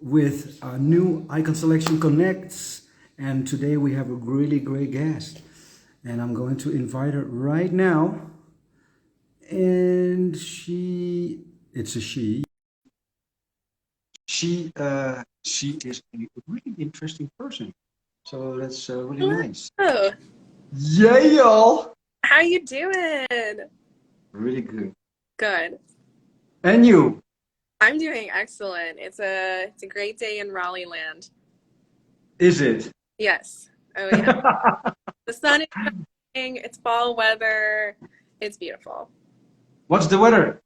with a new Icon Selection Connects. And today we have a really great guest. And I'm going to invite her right now. And it's a she. She is a really interesting person. So that's really nice. Hello. Yeah, y'all. How you doing? Really good. Good. And you? I'm doing excellent. It's a great day in Raleigh land. Is it? Yes. Oh yeah. The sun is shining. It's fall weather. It's beautiful. What's the weather?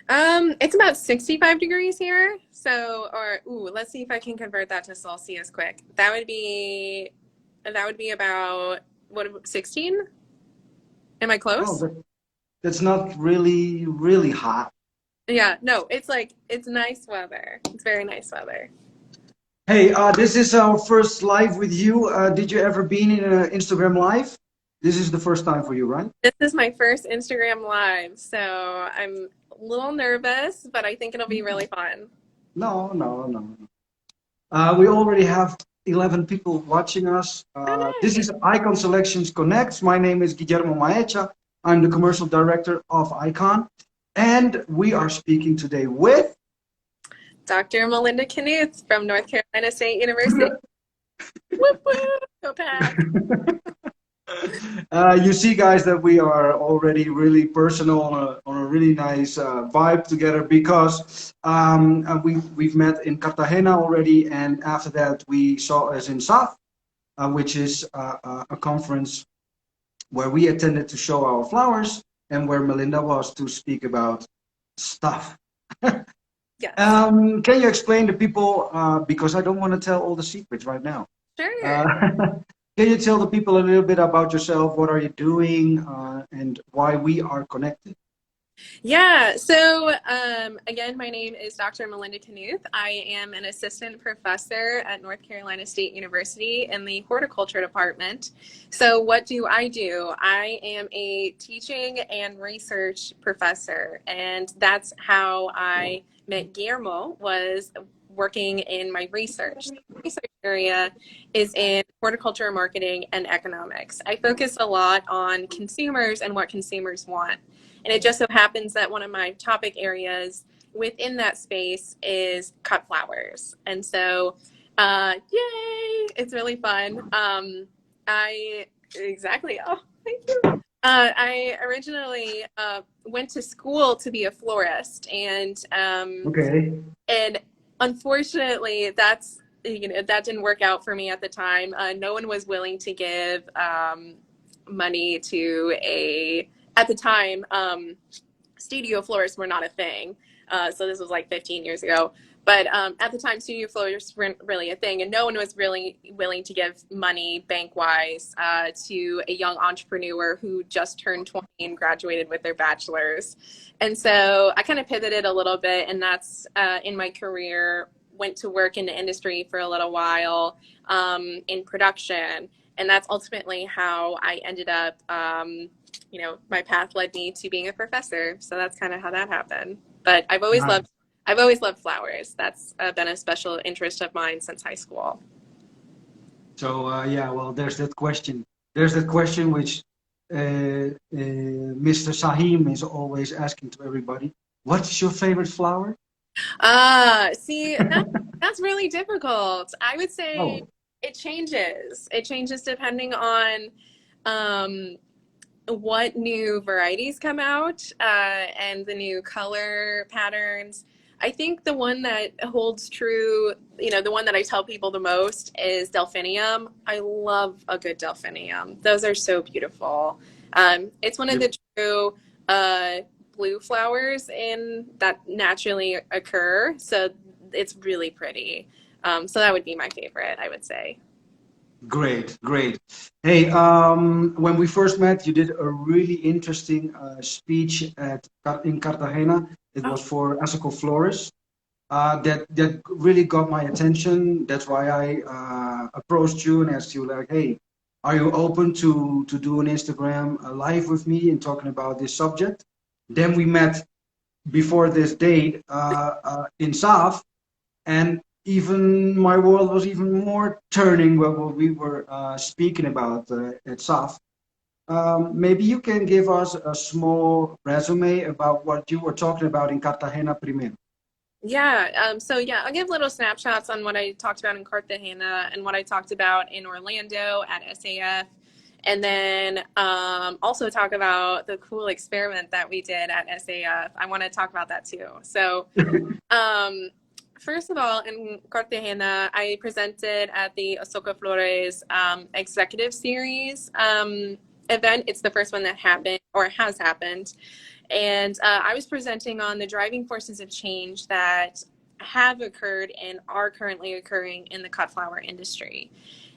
It's about 65 degrees here. Let's see if I can convert that to Celsius quick. That would be about what 16? Am I Oh, close? that's not really hot. Yeah, no, it's nice weather. It's very nice weather. Hey, this is our first live with you. Did you ever been in an Instagram live? This is the first time for you, right? This is my first Instagram live, so I'm a little nervous, but I think it'll be really fun. No, no, no. We already have 11 people watching us. Oh, This nice. is Icon Selections Connects. My name is Guillermo Maecha. I'm the commercial director of Icon. And we are speaking today with Dr. Melinda Knuth from North Carolina State University. Whoop whoop, go pack. You see, guys, that we are already really personal on a really nice vibe together because we've met in Cartagena already, and after that we saw us in SAF, which is a conference where we attended to show our flowers and where Melinda was to speak about stuff. Yes, Can you explain to people, because I don't want to tell all the secrets right now. sure. Uh, can you tell the people a little bit about yourself? What are you doing, and why we are connected? Yeah, so again, my name is Dr. Melinda Knuth. I am an assistant professor at North Carolina State University in the horticulture department. So, what do? I am a teaching and research professor, and that's how I met Guillermo, was working in my research. The research area is in horticulture marketing and economics. I focus a lot on consumers and what consumers want. And it just so happens that one of my topic areas within that space is cut flowers. And so, yay, it's really fun. Exactly. Oh, thank you. I originally went to school to be a florist, Okay. and unfortunately, that didn't work out for me at the time. No one was willing to give money to a at the time. Studio florists were not a thing, so this was like 15 years ago. But at the time, studio florists weren't really a thing, and no one was really willing to give money bank wise to a young entrepreneur who just turned 20 and graduated with their bachelor's. And so I kind of pivoted a little bit, and that's in my career. Went to work in the industry for a little while in production, and that's ultimately how I ended up. My path led me to being a professor, so that's kind of how that happened. But Nice. I've always loved flowers. That's been a special interest of mine since high school. So yeah, well, there's that question. There's that question which Mr. Sahim is always asking to everybody. What's your favorite flower? See, that's really difficult. I would say Oh, it changes. It changes depending on um, what new varieties come out and the new color patterns. I think the one that holds true, the one that I tell people the most is delphinium. I love a good delphinium. Those are so beautiful. It's one of you, the true uh, blue flowers in that naturally occur. So it's really pretty. So that would be my favorite, I would say. great, great. Hey, when we first met, you did a really interesting speech in Cartagena. It was for ethical florists. That really got my attention. That's why I approached you and asked you, like, hey, are you open to do an Instagram live with me and talking about this subject? Then we met before this date in SAF, and even my world was even more turning what we were speaking about at SAF. Maybe you can give us a small resume about what you were talking about in Cartagena primero. Yeah, so yeah, I'll give little snapshots on what I talked about in Cartagena and what I talked about in Orlando at SAF, and then also talk about the cool experiment that we did at SAF. I want to talk about that too. So, um, first of all, in Cartagena, I presented at the Asoka Flores Executive Series event. It's the first one that happened or has happened. And I was presenting on the driving forces of change that have occurred and are currently occurring in the cut flower industry.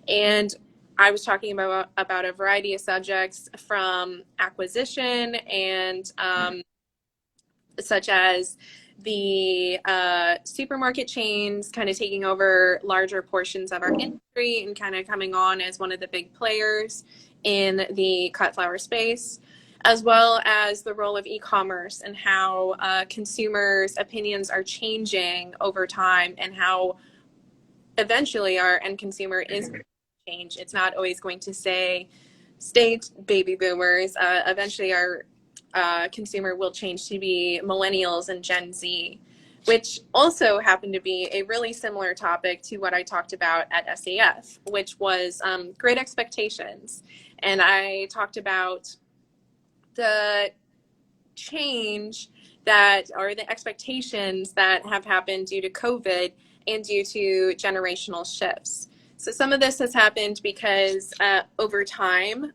And I was talking about a variety of subjects from acquisition and such as the supermarket chains kind of taking over larger portions of our industry and kind of coming on as one of the big players in the cut flower space, as well as the role of e-commerce and how consumers' opinions are changing over time and how eventually our end consumer is going to change. It's not always going to stay baby boomers. Eventually our consumer will change to be millennials and Gen Z, which also happened to be a really similar topic to what I talked about at SAF, which was great expectations. And I talked about the change that, or the expectations that have happened due to COVID and due to generational shifts. So some of this has happened because over time,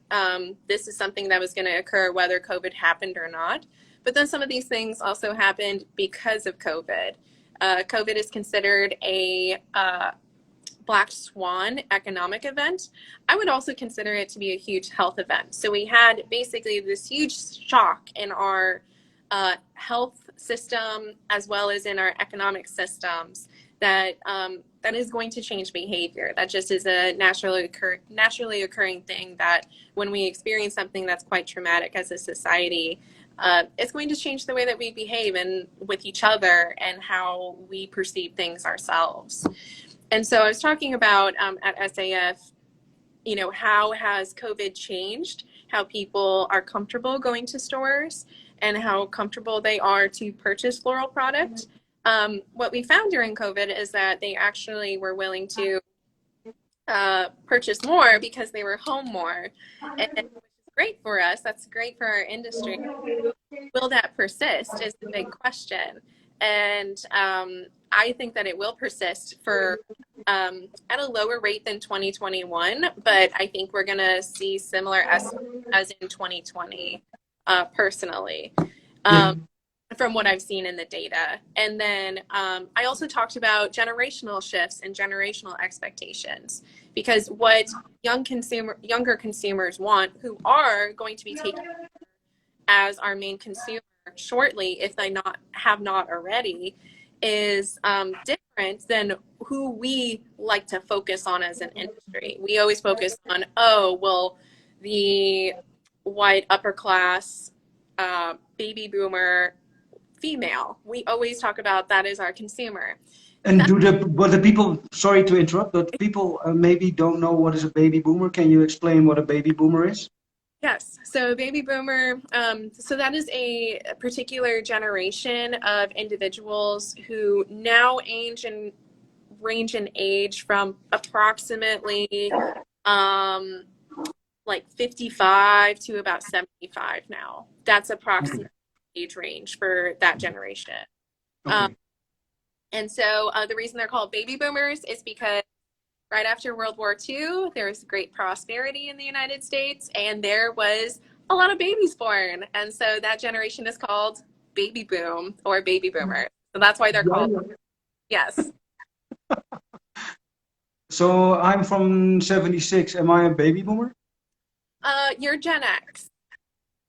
this is something that was going to occur whether COVID happened or not. But then some of these things also happened because of COVID. COVID is considered a black swan economic event. I would also consider it to be a huge health event. So we had basically this huge shock in our health system as well as in our economic systems that that is going to change behavior. That just is a naturally occurring thing that when we experience something that's quite traumatic as a society, it's going to change the way that we behave and with each other and how we perceive things ourselves. And so I was talking about at SAF, you know, how has COVID changed how people are comfortable going to stores and how comfortable they are to purchase floral products. What we found during COVID is that they actually were willing to purchase more because they were home more, and which is great for us. That's great for our industry. Will that persist is the big question. And I think that it will persist for at a lower rate than 2021, but I think we're going to see similar as in 2020, personally, from what I've seen in the data. And then I also talked about generational shifts and generational expectations, because what younger consumers want, who are going to be taken as our main consumer shortly, if they have not already, is different than who we like to focus on as an industry. We always focus on, oh, well, the white upper class baby boomer female. We always talk about that as our consumer. And what the people, sorry to interrupt, but people maybe don't know what is a baby boomer. Can you explain what a baby boomer is? Yes. So baby boomer, so that is a particular generation of individuals who now range in age from approximately like 55 to about 75 now. That's approximately age range for that generation. Okay. And so the reason they're called baby boomers is because right after World War II, there was great prosperity in the United States, and there was a lot of babies born. And so that generation is called baby boom or baby boomer. So that's why they're called, yes. So I'm from 76. Am I a baby boomer? You're Gen X.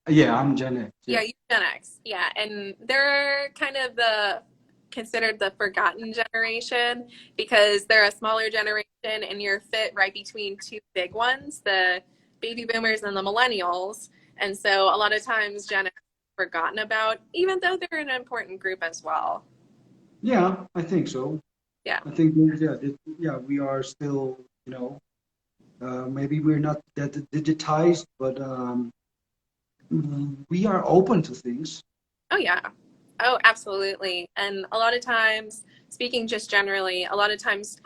Yeah, I'm Gen X. Yeah, you're Gen X. Yeah, and they're kind of considered the forgotten generation because they're a smaller generation and you're fit right between two big ones, the baby boomers and the millennials. And so a lot of times Gen X is forgotten about, even though they're an important group as well. Yeah, I think so. Yeah. I think, yeah, we are still, maybe we're not that digitized, but we are open to things. Oh, yeah. Oh, absolutely. And a lot of times, speaking just generally, a lot of times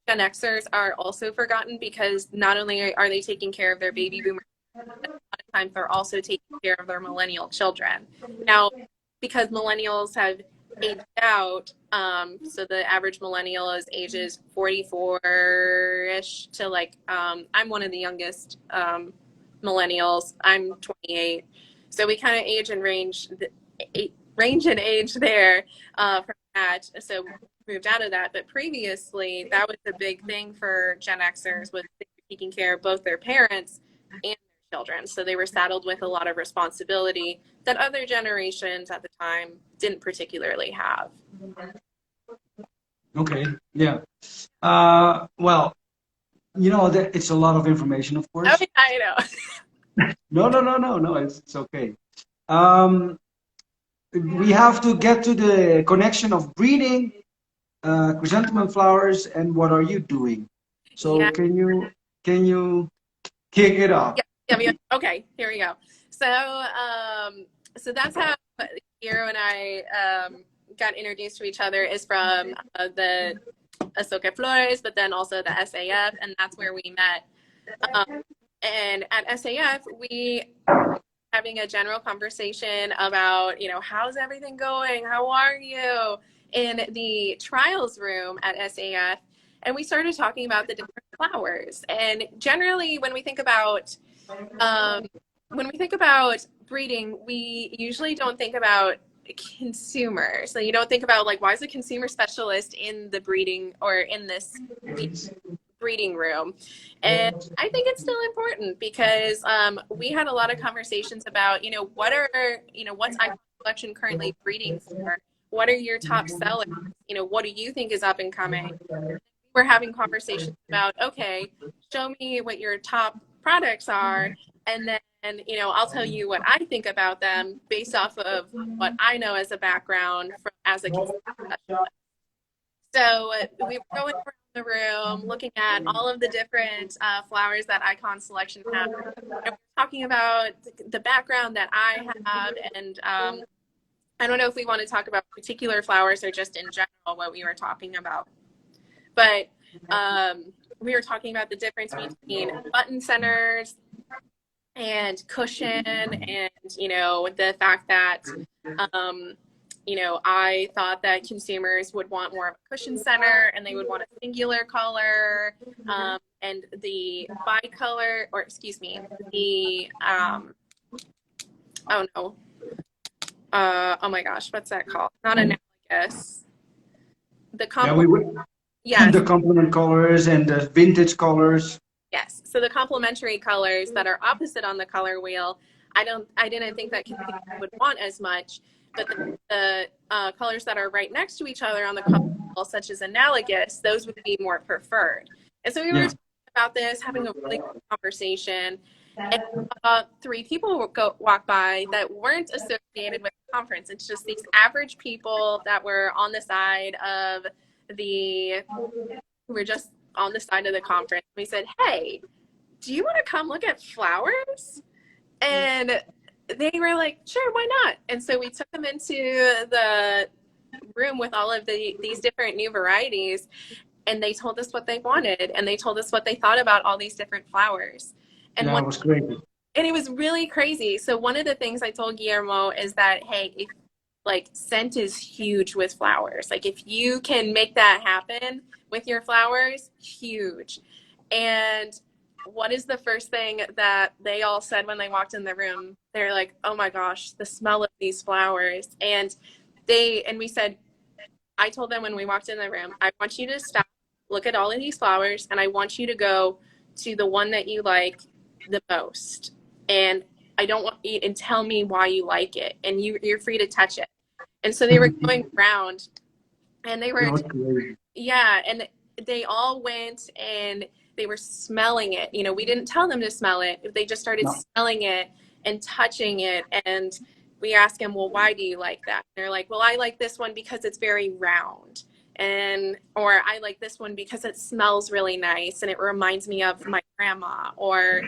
Gen Xers are also forgotten because not only are they taking care of their baby boomers, but a lot of times they're also taking care of their millennial children. Now, because millennials have aged out, so the average millennial is ages 44-ish to like, I'm one of the youngest millennials. I'm 28. So we kind of age and range in age there from that. So moved out of that. But previously, that was a big thing for Gen Xers was taking care of both their parents and their children. So they were saddled with a lot of responsibility that other generations at the time didn't particularly have. Okay, yeah. Well, it's a lot of information, of Oh, course. yeah, I know. No, no, no, no, no. It's okay. Um, we have to get to the connection of breeding, chrysanthemum flowers, and what are you doing? So Yeah, can you kick it off? yeah. Okay, here we go. So that's how Hero and I got introduced to each other is from the Flores, but then also the SAF, and that's where we met. Um, and at SAF, we having a general conversation about, how's everything going? How are you? In the trials room at SAF. And we started talking about the different flowers. And generally, um, when we think about breeding, we usually don't think about consumers. So you don't think about like, why is a consumer specialist in the breeding or in this breeding room? And I think it's still important because we had a lot of conversations about, what's Icon Collection currently breeding for? What are your top sellers? What do you think is up and coming? We're having conversations about, okay, show me what your top products are, and then, I'll tell you what I think about them based off of what I know as a background as a consumer specialist. So we were going around the room looking at all of the different flowers that Icon Selection has. And we're talking about the background that I have, and I don't know if we want to talk about particular flowers or just in general what we were talking about. But we were talking about the difference between button centers and cushion, and the fact that um, I thought that consumers would want more of a cushion center and they would want a singular color, and the bicolor, or excuse me, the oh no, oh my gosh, what's that called? Not analogous. The Yeah, complement. Yes, the complement colors and the vintage colors. yes. So the complementary colors that are opposite on the color wheel, I didn't think that consumers would want as much, but the colors that are right next to each other on the color wheel, such as analogous, those would be more preferred. And so we were Yeah. talking about this, having a really good conversation, and three people walk by that weren't associated with the conference. It's just these average people that were on the side of the who were just on the side of the conference. We said, "Hey, do you want to come look at flowers?" And they were like, "Sure, why not?" And so we took them into the room with all of these different new varieties, and they told us what they wanted, and they told us what they thought about all these different flowers. And Yeah, one it was great. and it was really crazy. So one of the things I told Guillermo is that, hey, if like scent is huge with flowers. Like if you can make that happen with your flowers, huge. And what is the first thing that they all said when they walked in the room? They're like, "Oh my gosh, the smell of these flowers." And we said, I told them when we walked in the room, I want you to stop, look at all of these flowers, and I want you to go to the one that you like the most. And I don't want you and tell me why you like it. And you're free to touch it. And so they were going around and they That were, was great. yeah, and they all went and they were smelling it. We didn't tell them to smell it. They just started No. smelling it and touching it. And we asked them, well, why do you like that? And they're like, well, I like this one because it's very round. and or I like this one because it smells really nice and it reminds me of my grandma, or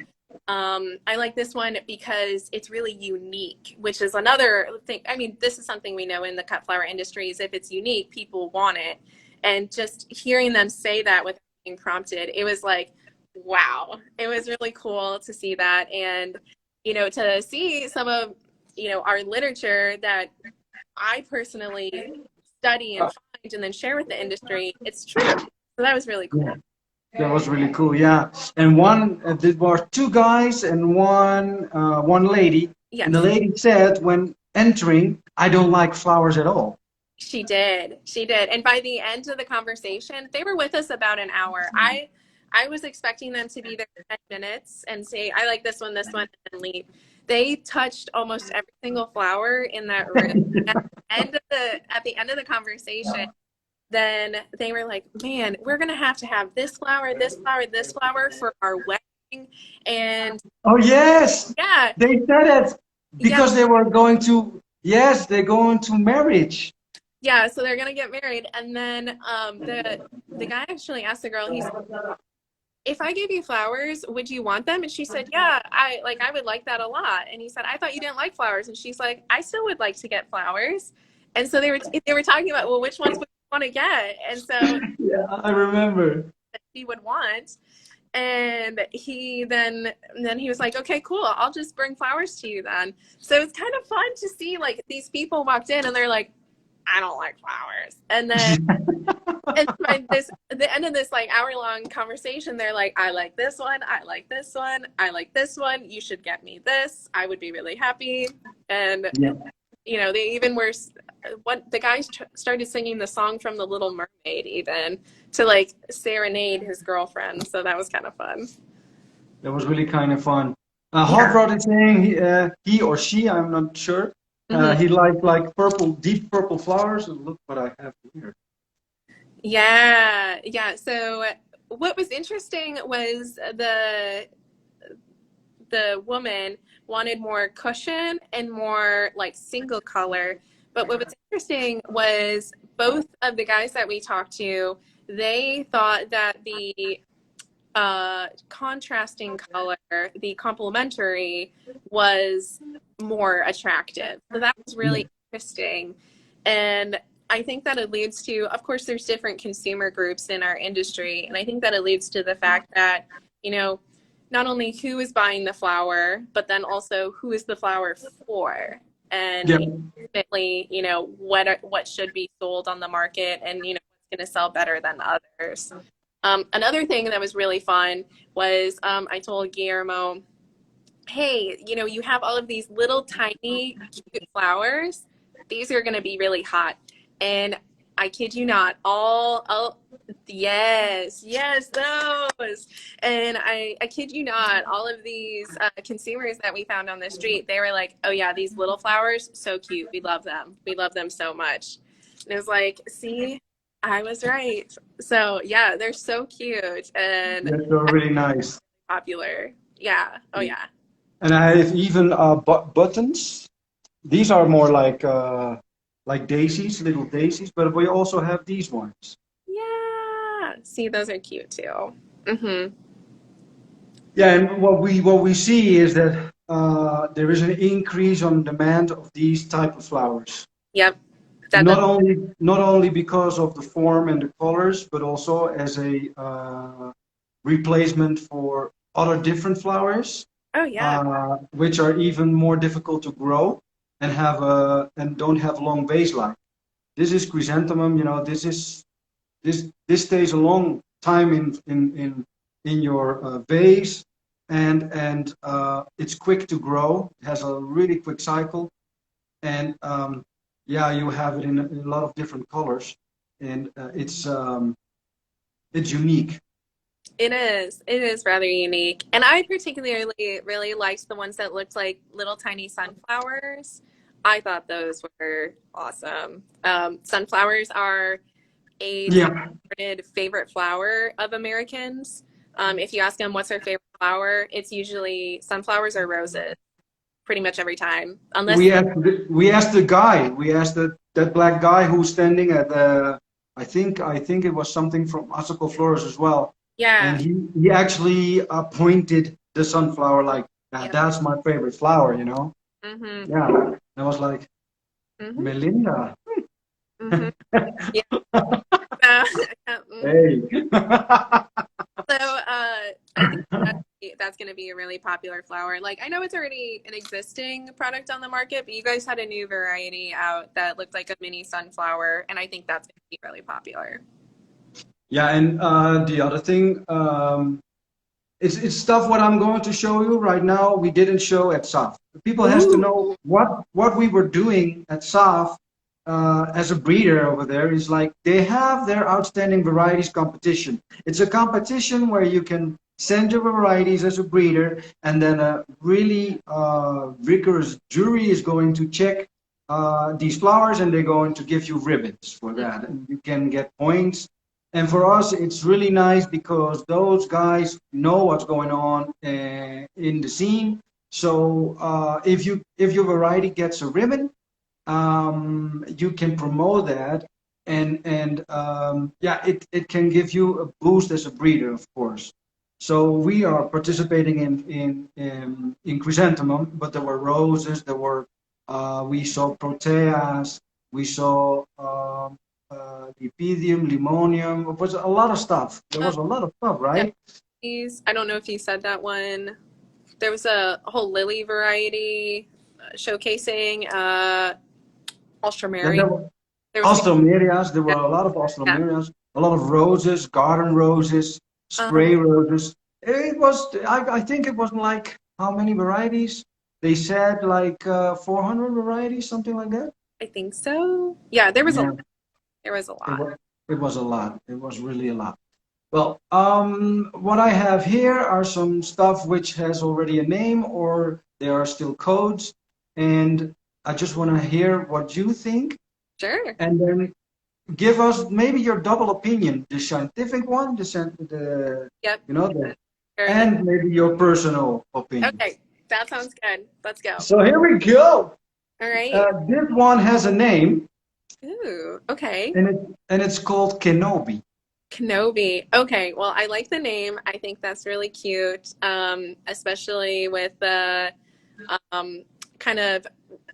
I like this one because it's really unique, which is another thing. I mean, this is something we know in the cut flower industry is if it's unique, people want it. And just hearing them say that without being prompted, it was like, wow, it was really cool to see that. And, to see some of, our literature that I personally study and find and then share with the industry, it's true. So that was really cool. Yeah. That was really cool, yeah. And there were two guys and one lady. Yes. And the lady said when entering, I don't like flowers at all. She did. She did. And by the end of the conversation, they were with us about an hour. I was expecting them to be there for 10 minutes and say, I like this one, and leave. They touched almost every single flower in that room. At the end of the conversation, then they were like, man, we're going to have this flower, this flower, this flower for our wedding. And oh, yes. Yeah. They said it because they were going to, they're going to marriage. Yeah, so they're going to get married. And then the guy actually asked the girl, he said, if I gave you flowers, would you want them? And she said, yeah, I would like that a lot. And he said, I thought you didn't like flowers. And she's like, I still would like to get flowers. And so they were talking about, well, which ones would you want to get? And so yeah, I remember. He would want. And then he was like, okay, cool. I'll just bring flowers to you then. So it's kind of fun to see like these people walked in and they're like, I don't like flowers. And then at the end of this like hour-long conversation, they're like, I like this one. I like this one. I like this one. You should get me this. I would be really happy. And, they even were, the guys started singing the song from The Little Mermaid even to like serenade his girlfriend. So that was kind of fun. That was really kind of fun. Hot Rod is saying he or she, I'm not sure. He liked like deep purple flowers. And look what I have here. Yeah. So what was interesting was the woman wanted more cushion and more like single color. But what was interesting was both of the guys that we talked to, they thought that the contrasting color, the complementary, was more attractive. So that was really interesting. And I think that alludes to, of course, there's different consumer groups in our industry. And I think that alludes to the fact that, not only who is buying the flower, but then also who is the flower for. And ultimately, what should be sold on the market and, what's going to sell better than others. Another thing that was really fun was I told Guillermo, hey, you have all of these little tiny cute flowers. These are going to be really hot. And I kid you not, yes, those. And I kid you not, all of these consumers that we found on the street, they were like, oh yeah, these little flowers, so cute. We love them. We love them so much. And it was like, see, I was right. So yeah, they're so cute and they're really nice. Popular. Yeah. Oh yeah. And I have even buttons. These are more like daisies, little daisies, but we also have these ones. Yeah. See, those are cute too. Mm-hmm. Yeah, and what we see is that there is an increase on demand of these type of flowers. Yep. Not only because of the form and the colors, but also as a replacement for other different flowers. Oh yeah. Which are even more difficult to grow and and don't have long vase life. This is chrysanthemum. This stays a long time in your vase, and it's quick to grow. It has a really quick cycle, and you have it in a lot of different colors, and it's unique. It is rather unique. And I particularly really liked the ones that looked like little tiny sunflowers. I thought those were awesome. Sunflowers are a favorite flower of Americans. If you ask them what's their favorite flower, it's usually sunflowers or roses. Pretty much every time. Unless we asked the guy. We asked that black guy who's standing at the I think it was something from Iconselections as well, and Yeah. he actually pointed the sunflower like Yep. that's my favorite flower, you know. Mhm. Yeah, I was like Mhm. Melinda. Mhm. Yeah. Uh, mhm. Hey. So, I think that's going to be a really popular flower. Like, I know it's already an existing product on the market, but you guys had a new variety out that looked like a mini sunflower, and I think that's going to be really popular. Yeah, and the other thing, it's stuff what I'm going to show you right now. We didn't show at SAF. People has to know Ooh. what we were doing at SAF as a breeder over there is like they have their outstanding varieties competition. It's a competition where you can send your varieties as a breeder, and then a really rigorous jury is going to check these flowers, and they're going to give you ribbons for that, and you can get points. And for us, it's really nice because those guys know what's going on in the scene. So if your variety gets a ribbon, you can promote that, and yeah, it can give you a boost as a breeder, of course. So we are participating in chrysanthemum, but there were roses, there were we saw proteas, we saw Lipedium, limonium. It was a lot of stuff. There Um, was a lot of stuff, yeah, right? I don't know if you said that one. There was a whole lily variety showcasing Then Alstroemeria. there were There was Alstomerias. There yeah, were a lot of yeah. Alstomerias, a lot of roses, garden roses, Um, spray roses. It was, I think it was like, how many varieties? They said like 400 varieties, something like that. I think so. Yeah, there was a Yeah, lot. There was a it lot. was, it was a lot. It was really a lot. Well, what I have here are some stuff which has already a name or there are still codes. And I just want to hear what you think. Sure. And then give us maybe your double opinion, the scientific one, the Yep. you know, the, Or the and maybe your personal opinion. okay. That sounds good. Let's go. So here we go. All right. This one has a name, Ooh. Okay. and it's called Kenobi. Kenobi. Okay. Well, I like the name. I think that's really cute. Especially with the um, kind of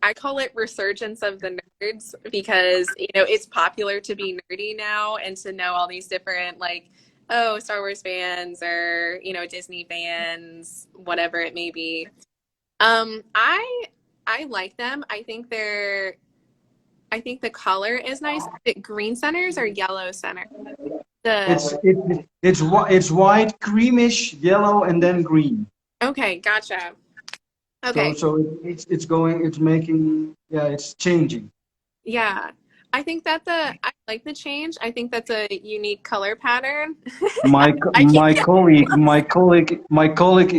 I call it resurgence of the nerds because it's popular to be nerdy now and to know all these different like Star Wars fans or Disney fans, whatever it may be. I like them. I think the color is nice. Is it green centers or yellow center? The It's white, creamish, yellow, and then green. okay, gotcha. So Okay, so it's going, it's making, yeah, it's changing. yeah. I like the change. I think that's a unique color pattern. My I can't my get colleague my colleague my colleague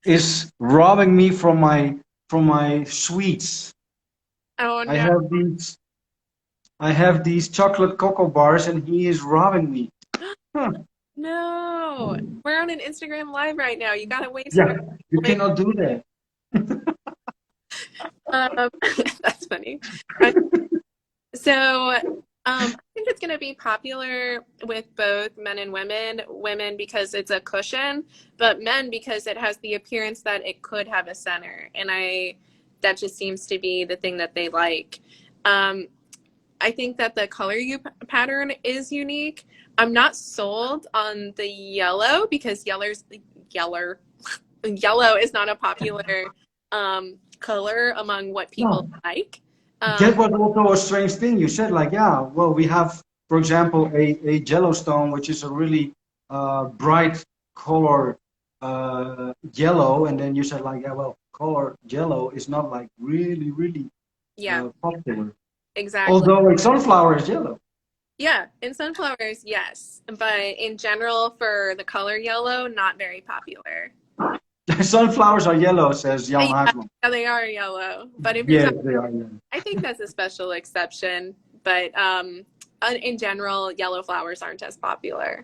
is robbing me from my sweets. oh I no. have these I have these chocolate cocoa bars, and he is robbing me. Huh. No. We're on an Instagram live right now. You gotta wait till Yeah, you they're cannot do that. um, that's funny. So, I think it's going to be popular with both men and women. Women because it's a cushion, but men because it has the appearance that it could have a center, and that just seems to be the thing that they like. Um, I think that the color pattern is unique. I'm not sold on the yellow because yellow yellow is not a popular color among what people No, like. that Um, was also a strange thing. You said like, yeah, well, we have, for example, a Yellowstone, which is a really bright color, yellow, and then you said like, yeah, well, color yellow is not like really, really yeah, popular. exactly. Although a sunflower is yellow. Yeah, in sunflowers, yes, but in general, for the color yellow, not very popular. Sunflowers are yellow, says Jan Yeah, Haagman. yeah, they are yellow, but if you're Yes, talking, they are yellow. I think that's a special exception. But in general, yellow flowers aren't as popular.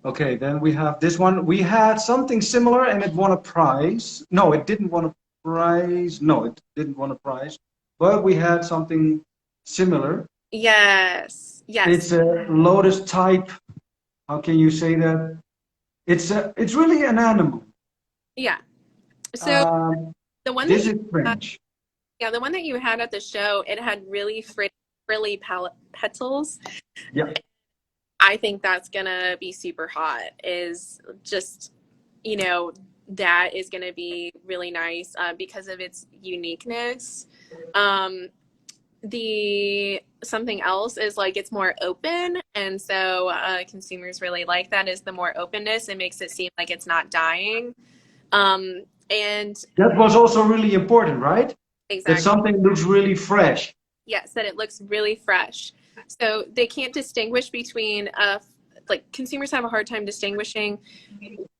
Okay, then we have this one. We had something similar, and it won a prize. No, it didn't win a prize. No, it didn't win a prize. But we had something similar. Yes. Yes. It's a lotus type. How can you say that? It's really an animal. Yeah. So Um, the one that this you is French. yeah, the one that you had at the show, it had really frilly petals. Yeah. I think that's gonna be super hot. Is just, you know, that is gonna be really nice because of its uniqueness. Um, the something else is like it's more open, and so consumers really like that. Is the more openness, it makes it seem like it's not dying. And That was also really important, right? That exactly. something looks really fresh. Yes, that it looks really fresh. So they can't distinguish between like consumers have a hard time distinguishing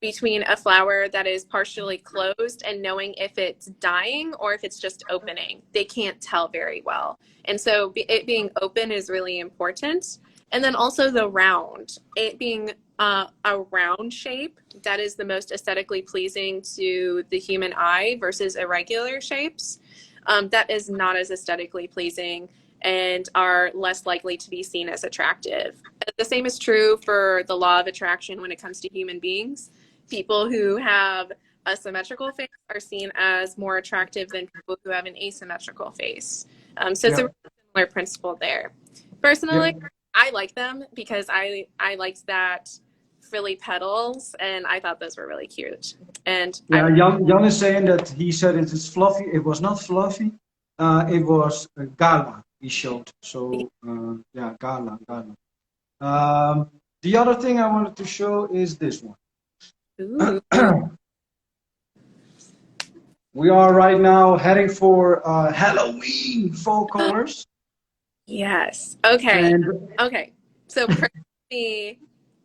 between a flower that is partially closed and knowing if it's dying or if it's just opening. They can't tell very well. And so it being open is really important. And then also the round, it being a round shape, that is the most aesthetically pleasing to the human eye versus irregular shapes. That is not as aesthetically pleasing and are less likely to be seen as attractive. The same is true for the law of attraction when it comes to human beings. People who have a symmetrical face are seen as more attractive than people who have an asymmetrical face. So it's a Yeah. really similar principle there. Yeah. Personally, I like them because I liked that frilly petals, and I thought those were really cute. And I Yeah. Jan is saying that he said it is fluffy. It was not fluffy. It was a gala he showed. So yeah, gala, gala. The other thing I wanted to show is this one. ooh, We are right now heading for Halloween fall colors. yes. Okay. And Okay. So personally,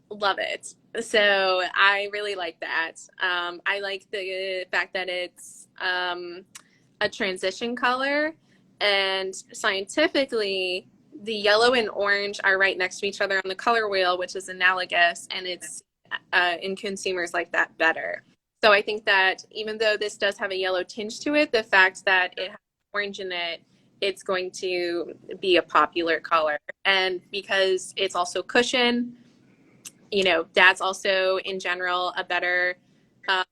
love it. So I really like that. I like the fact that it's a transition color, and scientifically, the yellow and orange are right next to each other on the color wheel, which is analogous, and it's in consumers like that better. So I think that even though this does have a yellow tinge to it, the fact that it has orange in it, it's going to be a popular color. And because it's also cushion, that's also in general a better, uh,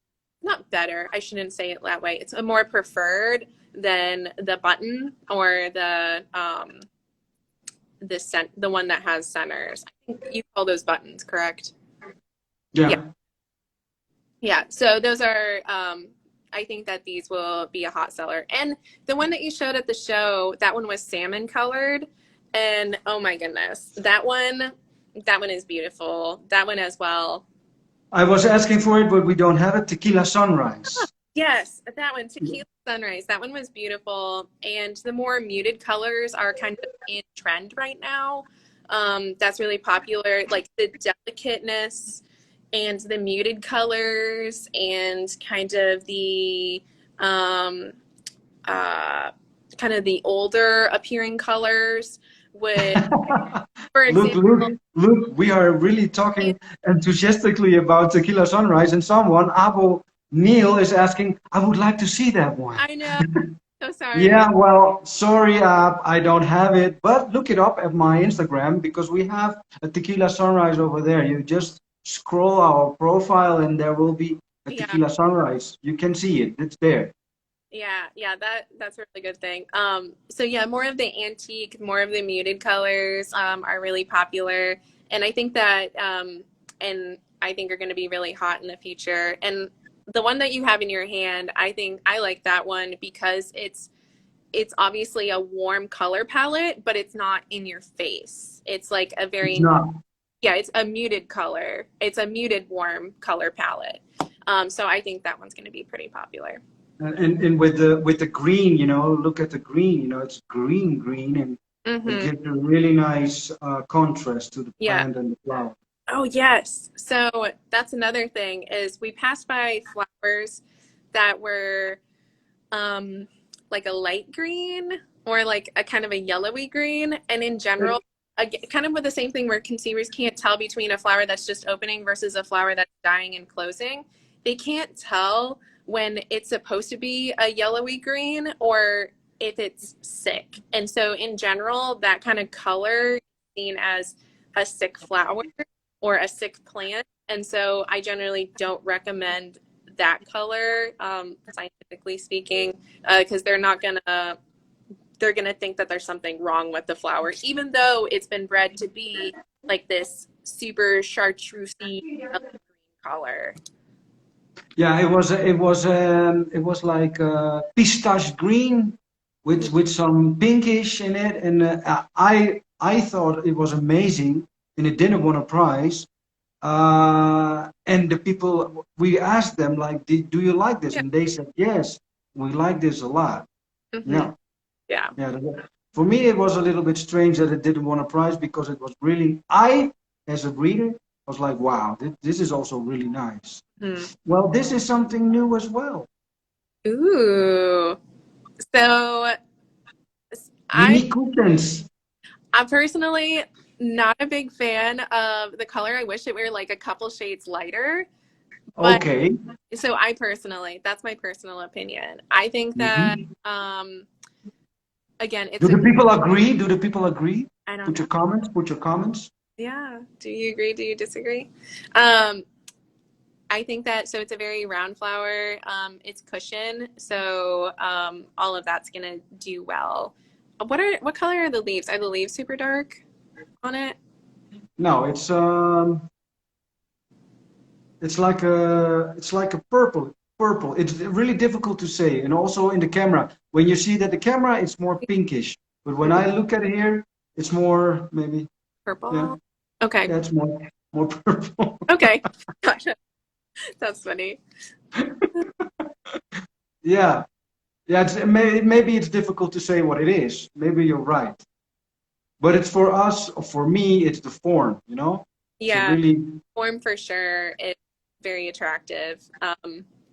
not better, I shouldn't say it that way. It's a more preferred than the button or the one that has centers. I think you call those buttons, correct? Yeah. yeah, Yeah. So those are, I think that these will be a hot seller. And the one that you showed at the show, that one was salmon colored. And oh my goodness, that one is beautiful. That one as well. I was asking for it, but we don't have it. Tequila Sunrise. Yes, that one, Tequila Sunrise. That one was beautiful. And the more muted colors are kind of in trend right now. That's really popular. Like the delicateness and the muted colors and um, uh, kind of the older appearing colors would, for Look, example, look, look, we are really talking enthusiastically about Tequila Sunrise, and someone, Abo Neil, is asking, I would like to see that one. I know, so sorry. Yeah, well, sorry, I don't have it, but look it up at my Instagram because we have a Tequila Sunrise over there. You just scroll our profile and there will be a Yeah. Tequila Sunrise. You can see it. It's there. Yeah, that's a really good thing. So yeah, more of the antique, more of the muted colors are really popular, and I think that and I think are going to be really hot in the future. And the one that you have in your hand, I think I like that one because it's obviously a warm color palette, but it's not in your face. It's like a It's very not. yeah, it's a muted color. It's a muted warm color palette. So I think that one's going to be pretty popular. And with the green, look at the green, it's green, green, and it Hmm. gives a really nice contrast to the Yeah. plant and the flower. Oh, yes. So that's another thing is we passed by flowers that were um like a light green or like a kind of a yellowy green. And in general, kind of with the same thing where consumers can't tell between a flower that's just opening versus a flower that's dying and closing. They can't tell when it's supposed to be a yellowy green or if it's sick. And so in general, that kind of color is seen as a sick flower or a sick plant. And so I generally don't recommend that color, scientifically speaking, because they're gonna think that there's something wrong with the flower, even though it's been bred to be like this super chartreusey color. Yeah, it was like pistache green with some pinkish in it, and I thought it was amazing, and it didn't win a prize. And the people, we asked them like, do you like this? Yeah. And they said yes, we like this a lot. Hmm. Yeah, Yeah. yeah. For me, it was a little bit strange that it didn't win a prize because it was really, as a breeder, was like, wow, this is also really nice. Hmm. Well, this is something new as well. Ooh. So I Mini coupons. I'm personally not a big fan of the color. I wish it were like a couple shades lighter. But Okay. so I personally, that's my personal opinion. I think that Mhm. again, Do it's a the people agree? Do the people agree? I don't Put know. your comments. Put your comments. Yeah. Do you agree? Do you disagree? Um, I think that so it's a very round flower. It's cushion, so all of that's gonna do well. What color are the leaves? Are the leaves super dark on it? No, it's like a purple. Purple. It's really difficult to say, and also in the camera. When you see that the camera, it's more pinkish, but when I look at it here, it's more maybe yeah, Purple. Okay. yeah, it's more purple. Okay. Gotcha. That's funny. Yeah, yeah. Maybe it's difficult to say what it is. Maybe you're right, but it's for us, or for me, it's the form. To Yeah, really. form for sure. It's very attractive.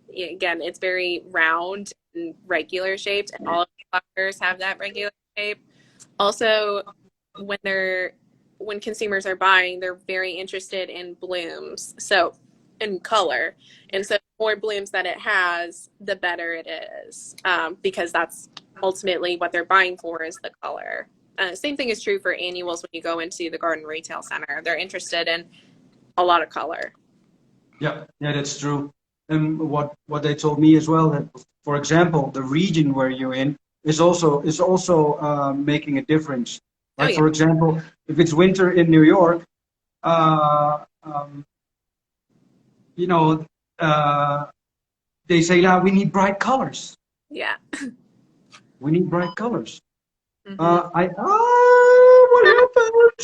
Yeah, again, it's very round and regular shaped, and all of the flowers have that regular shape. Also, when they're when consumers are buying, they're very interested in blooms, so in color. And so, the more blooms that it has, the better it is, because that's ultimately what they're buying for is the color. Same thing is true for annuals when you go into the garden retail center. They're interested in a lot of color. Yeah, yeah, that's true. And what they told me as well, that for example, the region where you're in is also making a difference. Oh Like yeah, for example, if it's winter in New York, uh, um, you know, uh, they say, "Yeah, we need bright colors. yeah. We need bright colors." Hmm. What happened?